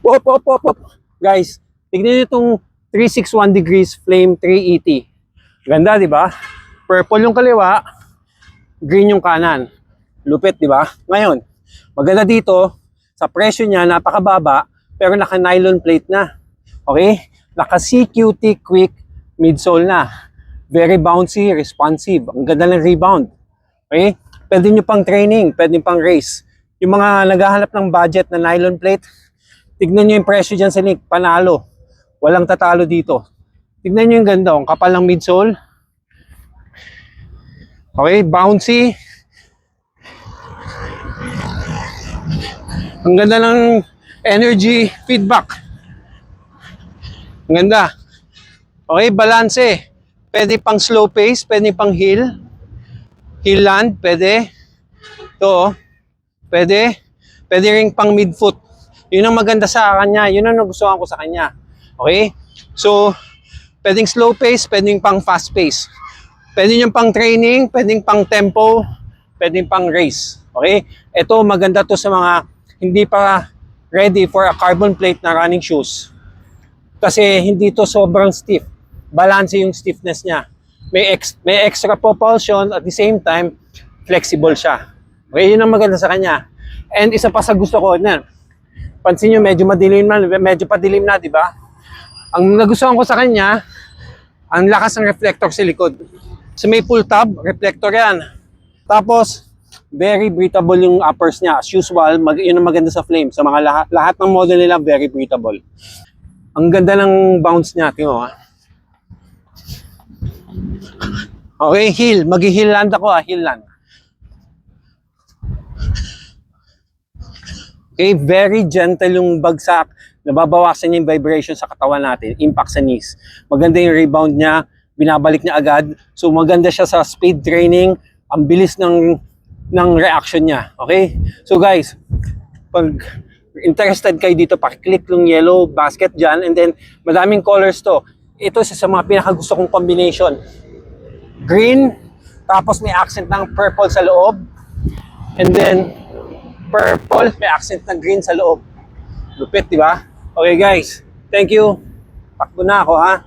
Pop, pop, pop, pop. Guys, tignan nyo itong 361 degrees flame 380. Ganda, di ba? Purple yung kaliwa, green yung kanan. Lupit, di ba? Ngayon, maganda dito, sa presyo niya, napakababa, pero naka-nylon plate na. Okay? Naka-CQT Quick midsole na. Very bouncy, responsive. Ang ganda ng rebound. Okay? Pwede nyo pang training, pwede nyo pang race. Yung mga naghahanap ng budget na nylon plate, tignan nyo yung presyo dyan sa link, panalo. Walang tatalo dito. Tignan nyo yung ganda, ang kapal ng midsole. Okay, bouncy. Ang ganda ng energy feedback. Ang ganda. Okay, balance. Pwede pang slow pace, pwede pang hill. Hill land, pwede. Ito, pwede. Pwede rin pang midfoot. Yun ang maganda sa kanya. Yun ang nagustuhan ko sa kanya. Okay? So, pwedeng slow pace, pwedeng pang fast pace. Pwede nyo pang training, pwedeng pang tempo, pwedeng pang race. Okay? Ito, maganda to sa mga hindi pa ready for a carbon plate na running shoes. Kasi hindi to sobrang stiff. Balance yung stiffness niya. May extra propulsion at the same time, flexible siya. Okay, yun ang maganda sa kanya. And isa pa sa gusto ko, na pansin nyo, medyo madilim na, medyo padilim na, di ba? Ang nagustuhan ko sa kanya, ang lakas ng reflector sa likod. So may pull tab, reflector yan. Tapos, very breathable yung uppers niya. As usual, yun ang maganda sa flame. Sa mga lahat ng model nila, very breathable. Ang ganda ng bounce niya, tingnan mo ha. Okay, heel. Mag-heel land ako ha, heel land. Okay, very gentle yung bagsak. Nababawasan niya yung vibration sa katawan natin, impact sa knees. Maganda yung rebound niya, binabalik niya agad. So maganda siya sa speed training, ang bilis ng reaction niya. Okay? So guys, pag interested kayo dito, pakiclick yung yellow basket dyan, and then madaming colors to. Ito isa sa mga pinakagusto kong combination. Green, tapos may accent ng purple sa loob, and then purple, may accent ng green sa loob. Lupit, di ba? Okay guys, thank you. Takbo na ako ha.